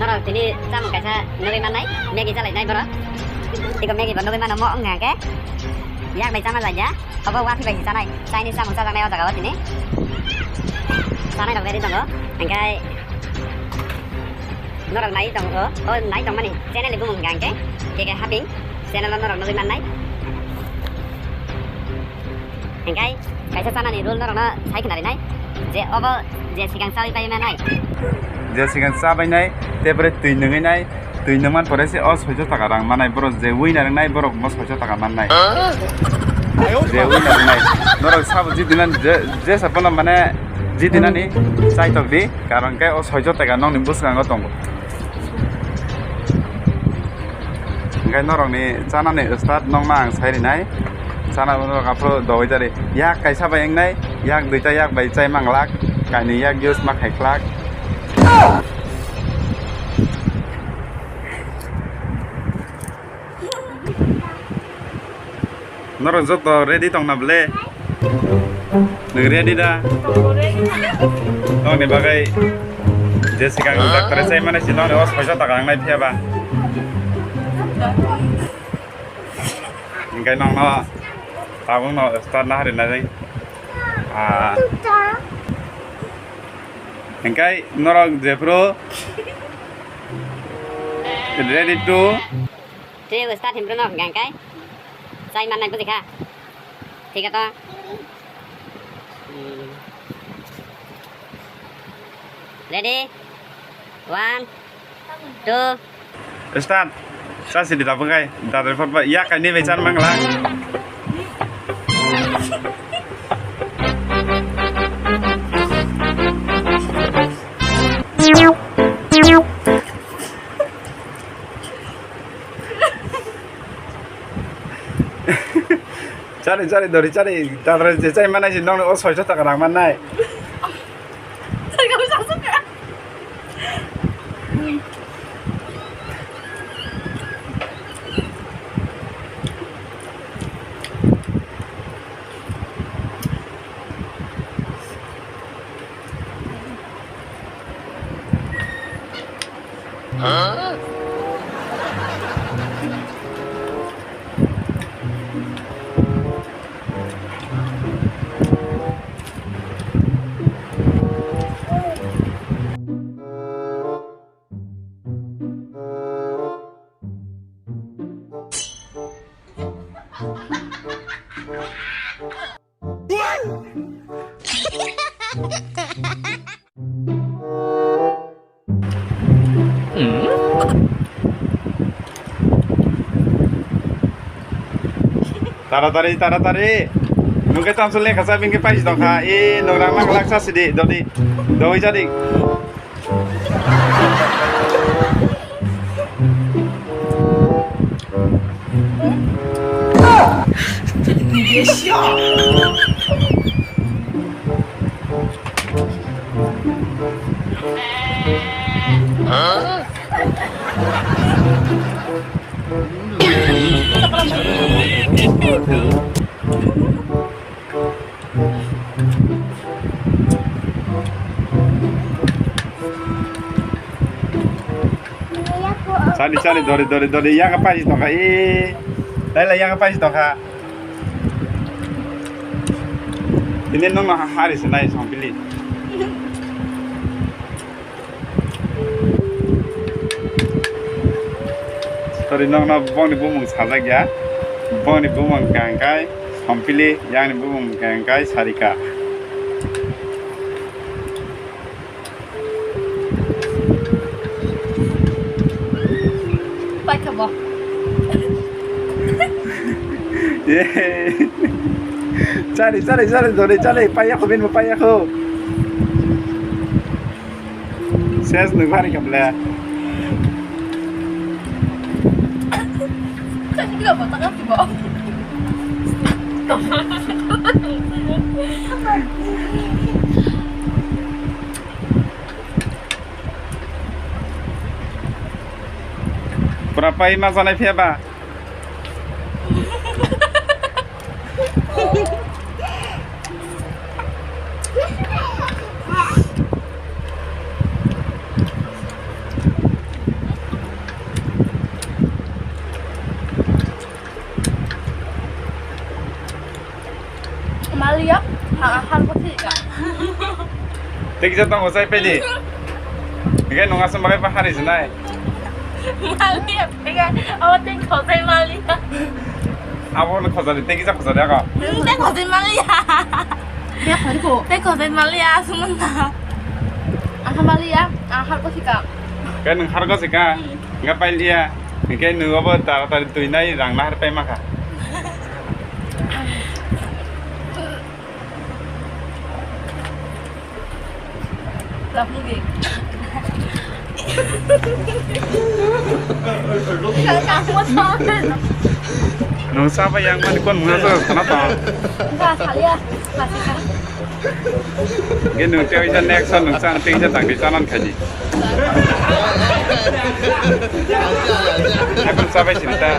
rồi thì đi ra một cái xa nơi man đấy mẹ kia ra lại đây bro thì còn mẹ kia vẫn nơi man nó mỏ ngà cái yak này sama saja apa wa phi bagi sana sai ni sama sa neo ta ini sana dong dari tong angkai nó đang nãy tong nãy tong mana channel ibu menggang cái haping channel nó đang nơi man đấy angkai cái sana ni rule nó sai cái này je over je sigang sali pai man này je sigang sa pai nai te pore tui nungai nai tui nungman pore se os 600 টাকা rang manai bro je wui na nai bro mo 600 টাকা man nai je wui na nai norok sab ji dinan je sapona mane ji dinani sai tok di karon kai os 600 টাকা nong ni busang tong ngai norok ni chana ni start nong mang sai ri nai chana norok apro doi jari yak kaisa ba yang nai yak duita yak bai chai mang lak kai ni yak use mak hai klak Norok joto ready tong na ble nung ready da tong ni bagai Jessica udak tere sai mana sih nong os 600 টাকা ngai phia ba ngai nong no tabung no start na hari na dai ngai norok jepro ready to thì vừa start thì nó ngang cái sai man này có gì kha thì cái to ready 1 2 start sa si di tapung kai da report ba ya kai ni be chan mang la cari dari cari tadre cai mana sih nong os 600 টাকা rang man nai Saya nggak bisa suka. Taratari mungkin tamsul nih kasar bingkai pais dong ha nongkrong mang laksa sedih doi jadi Cari dori yang apa sih toh kak yang apa sih toh kak ini nong hari senai sama pilih Sorry nong bong ni bumung sajak ya bong ni bumung gangkai sama pilih yang ni bumung gangkai sarika Apa? Cari, payah aku bin payah aku. Saya seneng hari kabel. Saya juga mau tengah sih, Bo. Berapa ini masalah siapa? 할아버지가. Tegi jatang osai pedi. Ikan nungas semakai pahari senai. 말이야, 내가 어떤 거짓말이야. Awal khosari tegi jak khosari aga. 내 거짓말이야. 내가 버리고 내 거짓말이야, 숨은다. 한 말이야. 할아버지가. Ikan nung harga sika. Ngapain dia? Ikan nung apa tara tuinai rang nahar pai maka. 나쁘게. Kakak mau tahu. Nung siapa yang mana kon mengaso kenapa? Enggak, saya masih kan. Ikan nung tiawi jan action nung sang tegi jatang di sanan kaji. Apa siapa cerita?